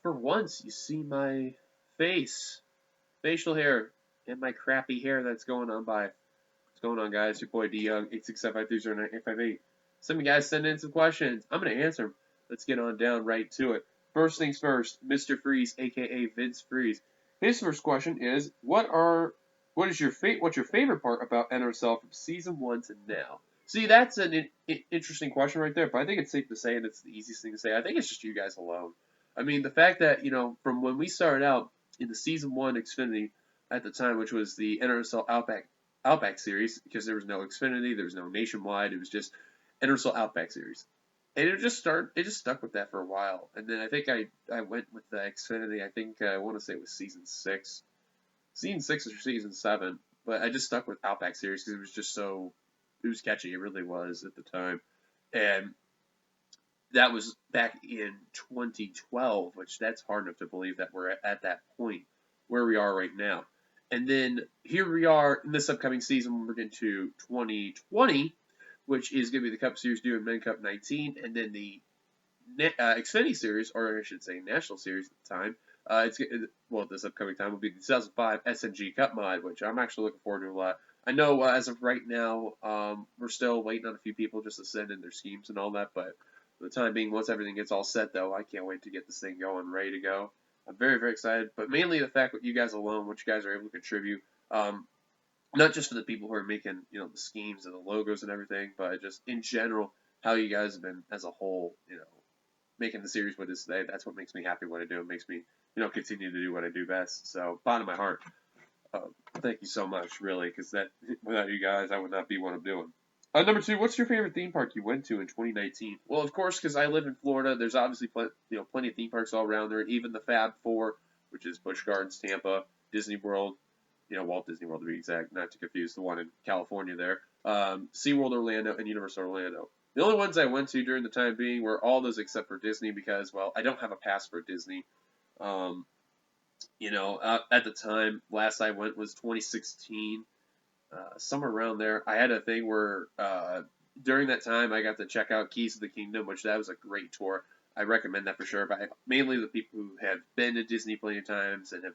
For once, you see my face, facial hair, and my crappy hair that's going on by. What's going on, guys? Your boy D Young, 867-530-9858. Some of you guys send in some questions. I'm going to answer them. Let's get on down right to it. First things first, Mr. Freeze, aka Vince Freeze. His first question is, what's your favorite part about NRSL from season 1 to now? See, that's an interesting question right there, but I think it's safe to say, and it's the easiest thing to say, I think it's just you guys alone. I mean, the fact that, from when we started out in the season 1 Xfinity at the time, which was the NRSL Outback Series, because there was no Xfinity, there was no Nationwide, it was just NRSL Outback Series. And it just stuck with that for a while. And then I think I went with the Xfinity, I think I want to say it was season 6. Season 6 or season 7, but I just stuck with Outback Series because it was just it was catchy, it really was at the time. And that was back in 2012, which that's hard enough to believe that we're at that point where we are right now. And then here we are in this upcoming season when we're getting to 2020, which is going to be the Cup Series doing Men Cup 19, and then the Xfinity Series, or I should say National Series at the time. This upcoming time will be the 2005 SNG Cup Mod, which I'm actually looking forward to a lot. I know as of right now, we're still waiting on a few people just to send in their schemes and all that, but for the time being, once everything gets all set, though, I can't wait to get this thing going, ready to go. I'm very, very excited, but mainly the fact that you guys alone, what you guys are able to contribute, not just for the people who are making, the schemes and the logos and everything, but just in general, how you guys have been as a whole, making the series what it is today. That's what makes me happy what I do. It makes me, continue to do what I do best. So, bottom of my heart, thank you so much, really, because that without you guys, I would not be what I'm doing. Number 2, what's your favorite theme park you went to in 2019? Well, of course, because I live in Florida, there's obviously plenty of theme parks all around there, and even the Fab Four, which is Busch Gardens, Tampa, Disney World, Walt Disney World to be exact, not to confuse the one in California there, SeaWorld Orlando, and Universal Orlando. The only ones I went to during the time being were all those except for Disney because, well, I don't have a pass for Disney. At the time, last I went was 2016, somewhere around there. I had a thing where during that time I got to check out Keys of the Kingdom, which that was a great tour. I recommend that for sure. But mainly the people who have been to Disney plenty of times and have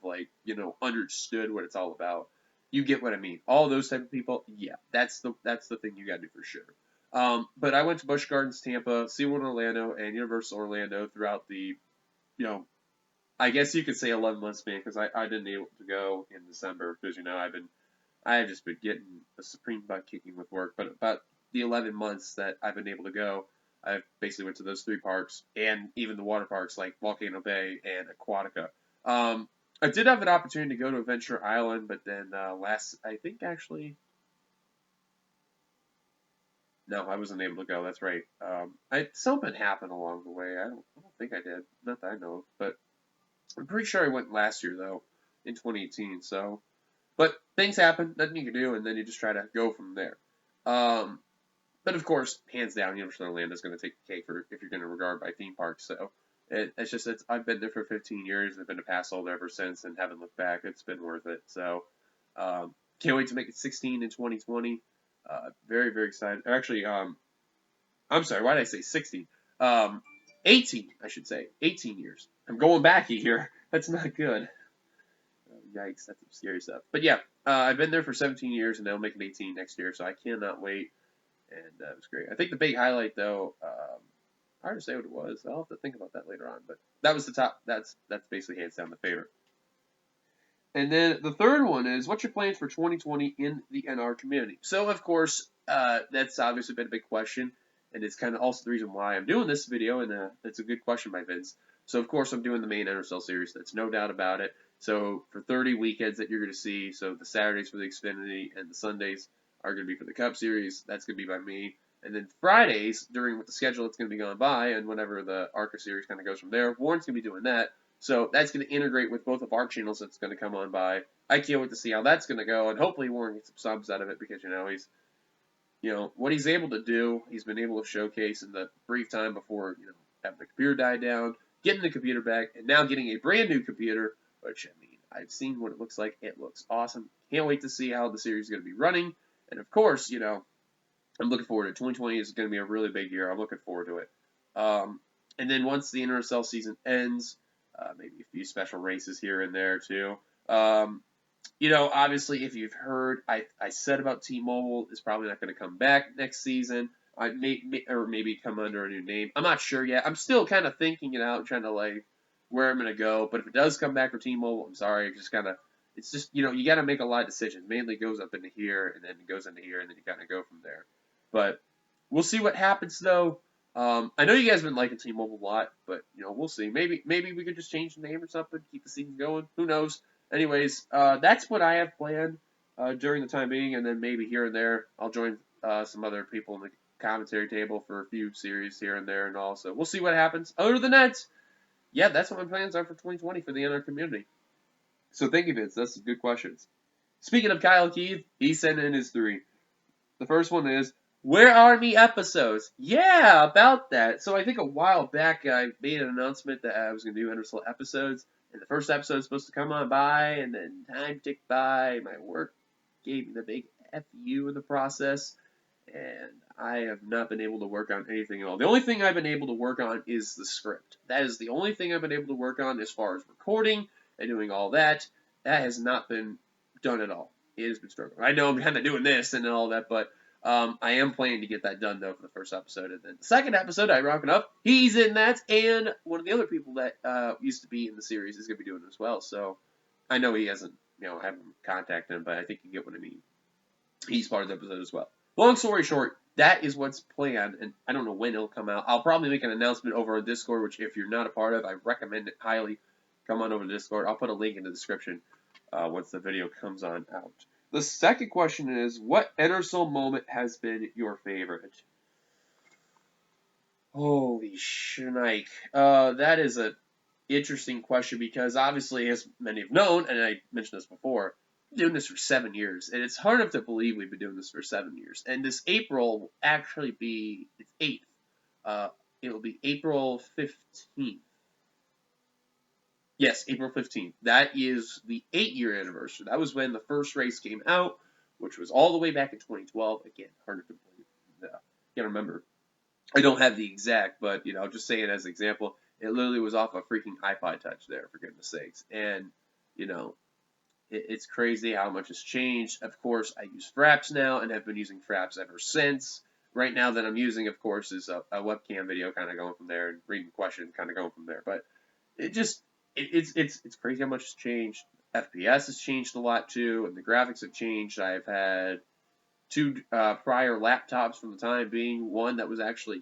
understood what it's all about. You get what I mean. All those type of people, yeah, that's the thing you got to do for sure. But I went to Busch Gardens, Tampa, SeaWorld Orlando, and Universal Orlando throughout the, I guess you could say 11 months span because I didn't able to go in December because I have just been getting a supreme butt kicking with work. But about the 11 months that I've been able to go, I basically went to those 3 parks and even the water parks like Volcano Bay and Aquatica. I did have an opportunity to go to Adventure Island, but then no, I wasn't able to go. That's right. Something happened along the way. I don't think I did. Not that I know of, but I'm pretty sure I went last year though, in 2018. So, but things happen, nothing you can do, and then you just try to go from there. But of course, hands down, Universal Orlando is going to take the cake for if you're going to regard by theme parks. So I've been there for 15 years. I've been a pass holder ever since, and haven't looked back. It's been worth it. So can't wait to make it 16 in 2020. Very, very excited. Actually, I'm sorry, why did I say 16? 18, I should say. 18 years. I'm going back a year. That's not good. Yikes, that's some scary stuff. But yeah, I've been there for 17 years, and I'll make it 18 next year, so I cannot wait. And it was great. I think the big highlight, though, hard to say what it was. I'll have to think about that later on. But that was the top. That's basically hands down the favorite. And then the third one is, what's your plans for 2020 in the NR community? So, of course, that's obviously been a big question, and it's kind of also the reason why I'm doing this video, and that's a good question by Vince. So, of course, I'm doing the main NRSL series. That's no doubt about it. So, for 30 weekends that you're going to see, so the Saturdays for the Xfinity and the Sundays are going to be for the Cup Series. That's going to be by me. And then Fridays, during what the schedule that's going to be going by, and whenever the ARCA series kind of goes from there, Warren's going to be doing that. So that's going to integrate with both of our channels that's going to come on by. I can't wait to see how that's going to go, and hopefully Warren gets some subs out of it because, he's, what he's able to do, he's been able to showcase in the brief time before, having the computer die down, getting the computer back, and now getting a brand new computer, which, I've seen what it looks like. It looks awesome. Can't wait to see how the series is going to be running. And, of course, I'm looking forward to it. 2020 is going to be a really big year. I'm looking forward to it. And then once the NRSL season ends, maybe a few special races here and there too. Obviously, if you've heard, I said about T-Mobile is probably not going to come back next season. I or maybe come under a new name. I'm not sure yet. I'm still kind of thinking it out, trying to like where I'm going to go. But if it does come back for T-Mobile, I'm sorry, it's just you got to make a lot of decisions. Mainly it goes up into here, and then it goes into here, and then you kind of go from there. But we'll see what happens though. I know you guys have been liking T-Mobile a lot, but we'll see. Maybe we could just change the name or something, keep the season going. Who knows? Anyways, that's what I have planned during the time being, and then maybe here and there I'll join some other people in the commentary table for a few series here and there and all. So we'll see what happens. Other than that, yeah, that's what my plans are for 2020 for the NR community. So thank you, Vince. That's some good questions. Speaking of Kyle Keith, he sent in his 3. The first one is, where are me episodes? Yeah, about that. So I think a while back I made an announcement that I was going to do Ender episodes. And the first episode was supposed to come on by, and then time ticked by. My work gave me the big FU in the process, and I have not been able to work on anything at all. The only thing I've been able to work on is the script. That is the only thing I've been able to work on as far as recording and doing all that. That has not been done at all. It has been struggling. I know I'm kind of doing this and all that, but I am planning to get that done, though, for the first episode. And then the second episode, I rock it up. He's in that, and one of the other people that used to be in the series is going to be doing it as well. So I know he hasn't, I haven't contacted him, but I think you get what I mean. He's part of the episode as well. Long story short, that is what's planned, and I don't know when it'll come out. I'll probably make an announcement over on Discord, which if you're not a part of, I recommend it highly. Come on over to Discord. I'll put a link in the description once the video comes on out. The second question is, what Enersol moment has been your favorite? Holy shnikes. That is an interesting question because obviously, as many have known, and I mentioned this before, I've been doing this for 7 years, and it's hard enough to believe we've been doing this for 7 years. And this April will actually be its 8th. It will be April 15th. Yes, April 15th. That is the 8-year anniversary. That was when the first race came out, which was all the way back in 2012. Again, hard to believe. Can't remember. I don't have the exact, but I'll just say it as an example. It literally was off a freaking iPod Touch there, for goodness sakes. And it's crazy how much has changed. Of course, I use Fraps now and have been using Fraps ever since. Right now that I'm using, of course, is a webcam video, kind of going from there, and reading questions, kind of going from there. But it's crazy how much has changed. FPS has changed a lot too, and the graphics have changed. I've had 2 prior laptops from the time being. One that was actually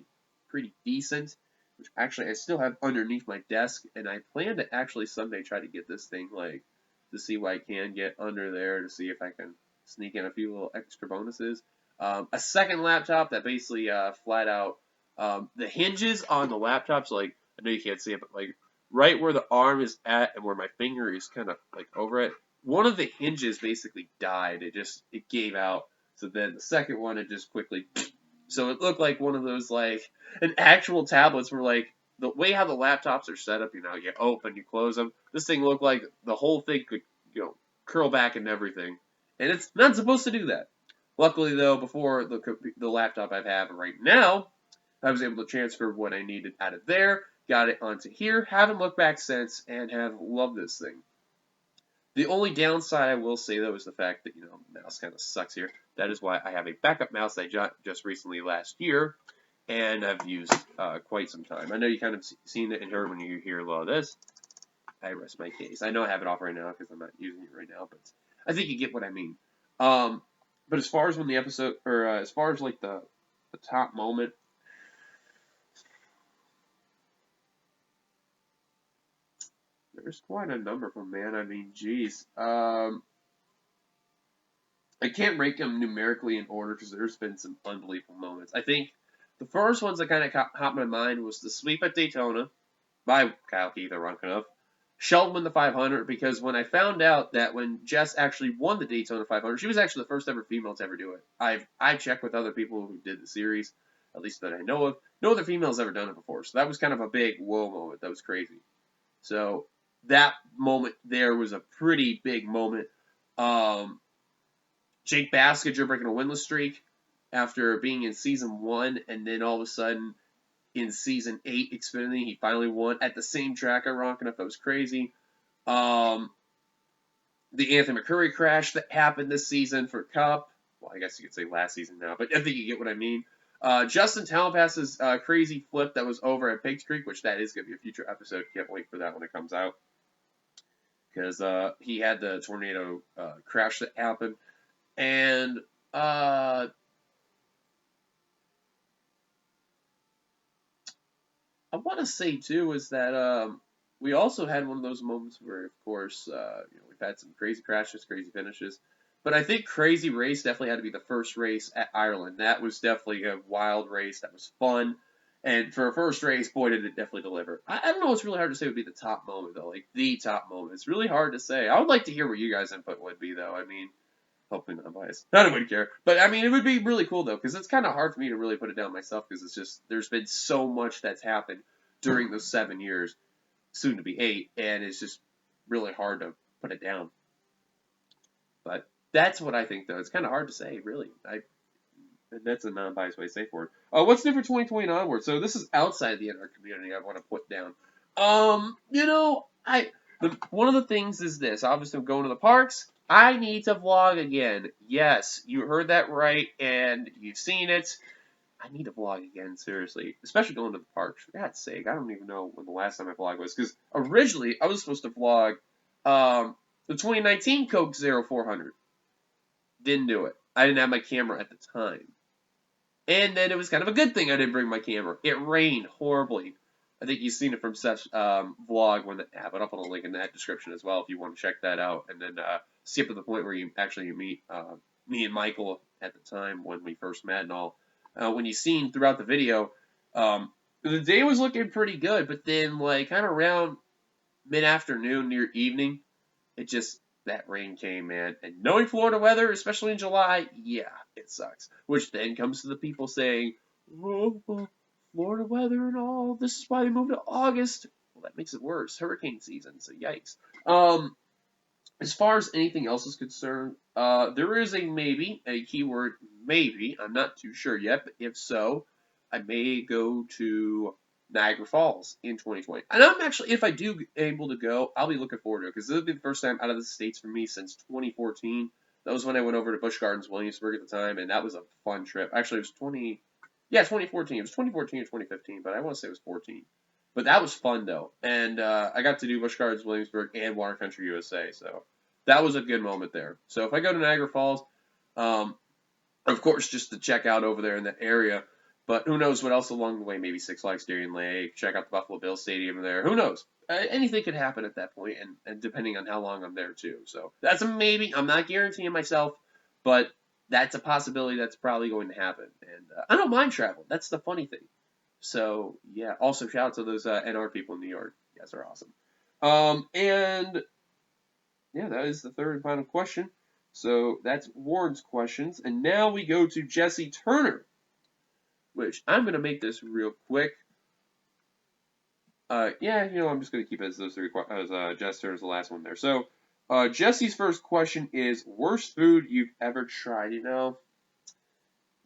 pretty decent, which actually I still have underneath my desk, and I plan to actually someday try to get this thing to see what I can get under there to see if I can sneak in a few little extra bonuses. A second laptop that basically flat out the hinges on the laptops, like I know you can't see it, but like right where the arm is at and where my finger is kind of like over it, one of the hinges basically died. It gave out. So then the second one, it just quickly. So it looked like one of those an actual tablets where the way how the laptops are set up, you open, you close them. This thing looked like the whole thing could curl back and everything, and it's not supposed to do that. Luckily though, before the laptop I have right now, I was able to transfer what I needed out of there, got it onto here, haven't looked back since, and have loved this thing. The only downside I will say, though, is the fact that, the mouse kind of sucks here. That is why I have a backup mouse I just recently last year, and I've used quite some time. I know you kind of seen it and heard when you hear a lot of this. I rest my case. I know I have it off right now because I'm not using it right now, but I think you get what I mean. But as far as when the episode, or as far as the top moment, there's quite a number of them, man. I mean, geez. I can't rank them numerically in order because there's been some unbelievable moments. I think the first ones that kind of caught my mind was the sweep at Daytona by Kyle Keith, ironically enough. Sheldon won the 500 because when I found out that when Jess actually won the Daytona 500, she was actually the first ever female to ever do it. I've checked with other people who did the series, at least that I know of. No other female's ever done it before, so that was kind of a big whoa moment. That was crazy. So that moment there was a pretty big moment. Jake Baskinger breaking a winless streak after being in season 1, and then all of a sudden in Season 8 Xfinity. He finally won at the same track, ironically enough. That was crazy. The Anthony McCurry crash that happened this season for Cup. Well, I guess you could say last season now, but I think you get what I mean. Justin Talpass's crazy flip that was over at Pigs Creek, which that is going to be a future episode. Can't wait for that when it comes out. Because he had the tornado crash that happened. And I want to say, too, is that we also had one of those moments where, of course, we've had some crazy crashes, crazy finishes. But I think Crazy Race definitely had to be the first race at Ireland. That was definitely a wild race. That was fun. And for a first race, boy, did it definitely deliver. I don't know. It's really hard to say would be the top moment, though. Like, the top moment. It's really hard to say. I would like to hear what you guys' input would be, though. I mean, hopefully not biased. I wouldn't care. But, I mean, it would be really cool, though, because it's kind of hard for me to really put it down myself, because it's just, there's been so much that's happened during those 7 years, soon to be 8, and it's just really hard to put it down. But that's what I think, though. It's kind of hard to say, really. That's a non-biased way to say for it. What's new for 2020 and onward? So this is outside the NR community I want to put down. One of the things is this. Obviously, I'm going to the parks. I need to vlog again. Yes, you heard that right, and you've seen it. I need to vlog again, seriously. Especially going to the parks. For God's sake, I don't even know when the last time I vlogged was. Because originally, I was supposed to vlog the 2019 Coke 0400. Didn't do it. I didn't have my camera at the time. And then it was kind of a good thing I didn't bring my camera. It rained horribly. I think you've seen it from Seth's vlog. When I have it up on the link in that description as well if you want to check that out. And then skip to the point where you actually meet me and Michael at the time when we first met and all. When you seen throughout the video, the day was looking pretty good. But then like kind of around mid-afternoon, near evening, that rain came, man. And knowing Florida weather, especially in July, yeah, it sucks. Which then comes to the people saying, oh, Florida weather and all, this is why they moved to August. Well, that makes it worse. Hurricane season, so yikes. As far as anything else is concerned, there is a maybe, a keyword maybe. I'm not too sure yet, but if so, I may go to Niagara Falls in 2020. And I'm actually, if I do able to go, I'll be looking forward to it because this will be the first time out of the States for me since 2014. That was when I went over to Busch Gardens, Williamsburg at the time, and that was a fun trip. Actually, it was 2014. It was 2014 or 2015, but I want to say it was 14. But that was fun, though. And I got to do Busch Gardens, Williamsburg, and Water Country USA, so that was a good moment there. So if I go to Niagara Falls, of course, just to check out over there in that area, but who knows what else along the way? Maybe Six Flags Darien Lake, check out the Buffalo Bills Stadium there. Who knows? Anything could happen at that point, and depending on how long I'm there, too. So that's a maybe. I'm not guaranteeing myself, but that's a possibility that's probably going to happen. And I don't mind travel. That's the funny thing. So, yeah. Also, shout out to those NR people in New York. You guys are awesome. And, yeah, that is the third and final question. So that's Ward's questions. And now we go to Jesse Turner, which I'm going to make this real quick. I'm just going to keep it as those three, as Jesse Turner's the last one there. So, Jesse's first question is, worst food you've ever tried?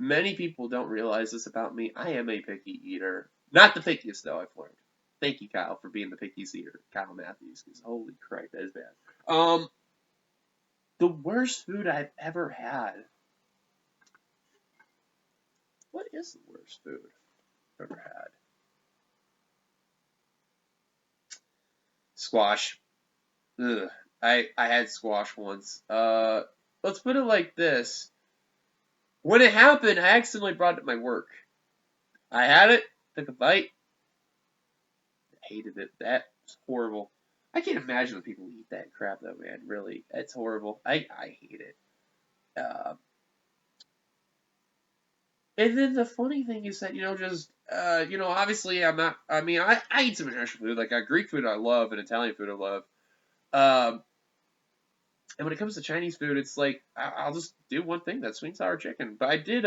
Many people don't realize this about me. I am a picky eater. Not the pickiest, though, I've learned. Thank you, Kyle, for being the pickiest eater. Kyle Matthews, because holy crap, that is bad. The worst food I've ever had. What is the worst food I've ever had? Squash. Ugh. I had squash once. Let's put it like this. When it happened, I accidentally brought it to my work. I had it, took a bite. I hated it. That's horrible. I can't imagine that people eat that crap, though, man. Really, it's horrible. I hate it. And then the funny thing is that, obviously I'm not, I eat some international food. Like, Greek food I love and Italian food I love. And when it comes to Chinese food, it's like, I'll just do one thing, that's sweet and sour chicken. But I did,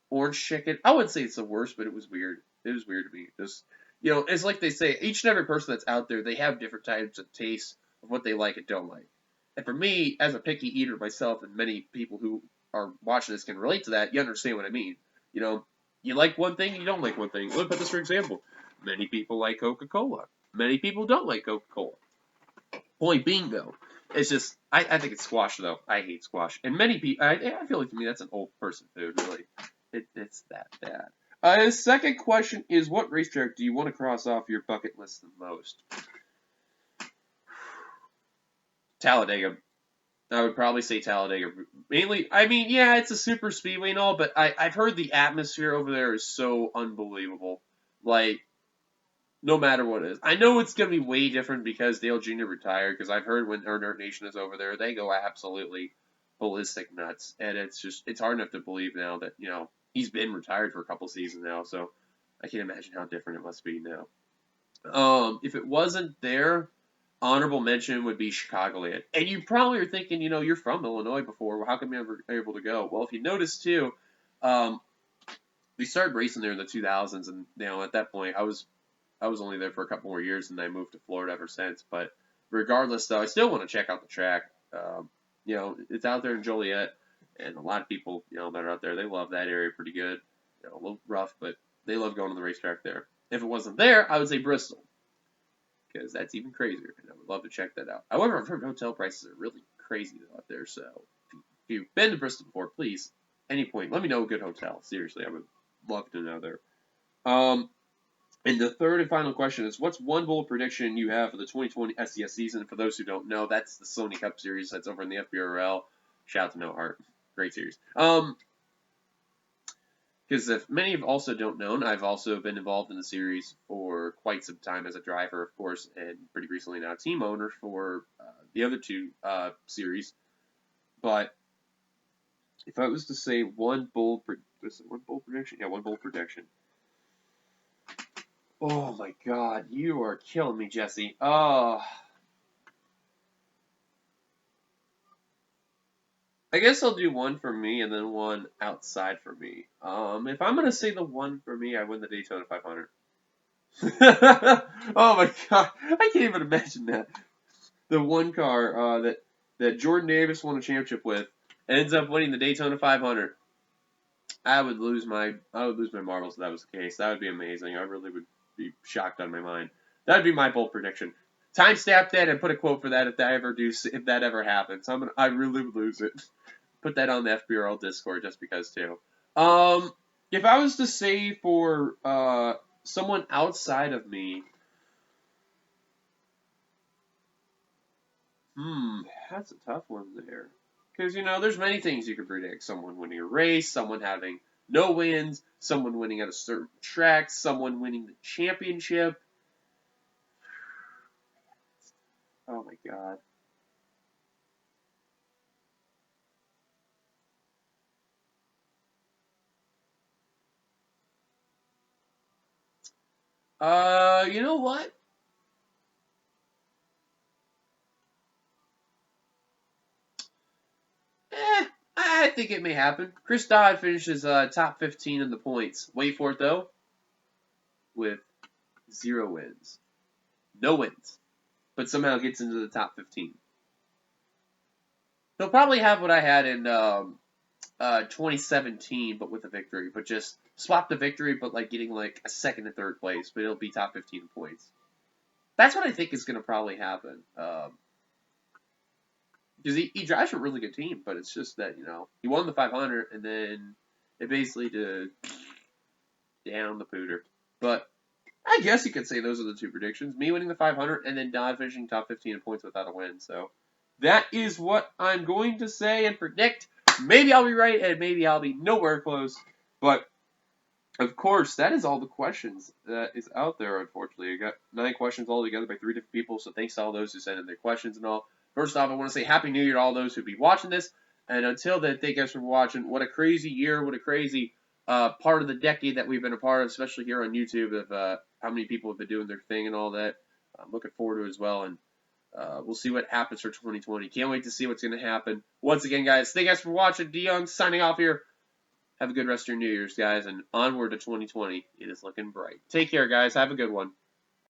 orange chicken. I wouldn't say it's the worst, but it was weird. It was weird to me. Just, it's like they say, each and every person that's out there, they have different types of tastes of what they like and don't like. And for me, as a picky eater myself, and many people who are watching this can relate to that, you understand what I mean. You like one thing, you don't like one thing. Look at this for example. Many people like Coca-Cola. Many people don't like Coca-Cola. Point being, though, it's just I think it's squash though. I hate squash, and many people. I feel like to me that's an old person food. Really, it's that bad. His second question is, what racetrack do you want to cross off your bucket list the most? Talladega. I would probably say Talladega. Mainly, I mean, yeah, it's a super speedway and all, but I've heard the atmosphere over there is so unbelievable. Like, no matter what it is. I know it's going to be way different because Dale Jr. retired, because I've heard when Earn Nation is over there, they go absolutely ballistic nuts. And it's hard enough to believe now that, he's been retired for a couple seasons now, so I can't imagine how different it must be now. If it wasn't there, honorable mention would be Chicagoland. And you probably are thinking, you're from Illinois before. Well, how come you never able to go? Well, if you notice too, we started racing there in the 2000s, and at that point, I was only there for a couple more years, and I moved to Florida ever since. But regardless, though, I still want to check out the track. It's out there in Joliet, and a lot of people, that are out there, they love that area pretty good. A little rough, but they love going to the racetrack there. If it wasn't there, I would say Bristol, because that's even crazier, and I would love to check that out. However, I've heard hotel prices are really crazy out there, so if you've been to Bristol before, please, any point, let me know a good hotel. Seriously, I would love to know there. And the third and final question is, what's one bold prediction you have for the 2020 SDS season? For those who don't know, that's the Sony Cup Series that's over in the FBRL. Shout out to No Heart. Great series. Because if many have also don't known, I've also been involved in the series for quite some time as a driver, of course, and pretty recently now a team owner for the other two series. But if I was to say one bold prediction? Yeah, one bold prediction. Oh my God, you are killing me, Jesse. I guess I'll do one for me and then one outside for me. If I'm gonna say the one for me, I win the Daytona 500. Oh my God, I can't even imagine that. The one car that Jordan Davis won a championship with ends up winning the Daytona 500. I would lose my marbles if that was the case. That would be amazing. I really would be shocked out of my mind. That would be my bold prediction. Timestamp that and put a quote for that if that ever happens. I really would lose it. Put that on the FBRL Discord just because too. If I was to say for someone outside of me, that's a tough one there. Because, there's many things you could predict. Someone winning a race, someone having no wins, someone winning at a certain track, someone winning the championship. Oh my God. You know what? I think it may happen. Chris Dodd finishes top 15 in the points. Wait for it, though. With 0 wins. No wins. But somehow gets into the top 15. He'll probably have what I had in 2017, but with a victory. But just swap the victory, but getting a second and third place. But it'll be top 15 points. That's what I think is going to probably happen. Because he drives a really good team, but it's just that, he won the 500, and then it basically did down the pooter. But I guess you could say those are the two predictions. Me winning the 500, and then Dodd finishing top 15 in points without a win. So that is what I'm going to say and predict. Maybe I'll be right, and maybe I'll be nowhere close. But, of course, that is all the questions that is out there, unfortunately. I got 9 questions all together by 3 different people, so thanks to all those who sent in their questions and all. First off, I want to say Happy New Year to all those who be watching this. And until then, thank you guys for watching. What a crazy year. What a crazy part of the decade that we've been a part of, especially here on YouTube, of how many people have been doing their thing and all that. I'm looking forward to it as well. And we'll see what happens for 2020. Can't wait to see what's going to happen. Once again, guys, thank you guys for watching. DeYoung signing off here. Have a good rest of your New Year's, guys. And onward to 2020. It is looking bright. Take care, guys. Have a good one.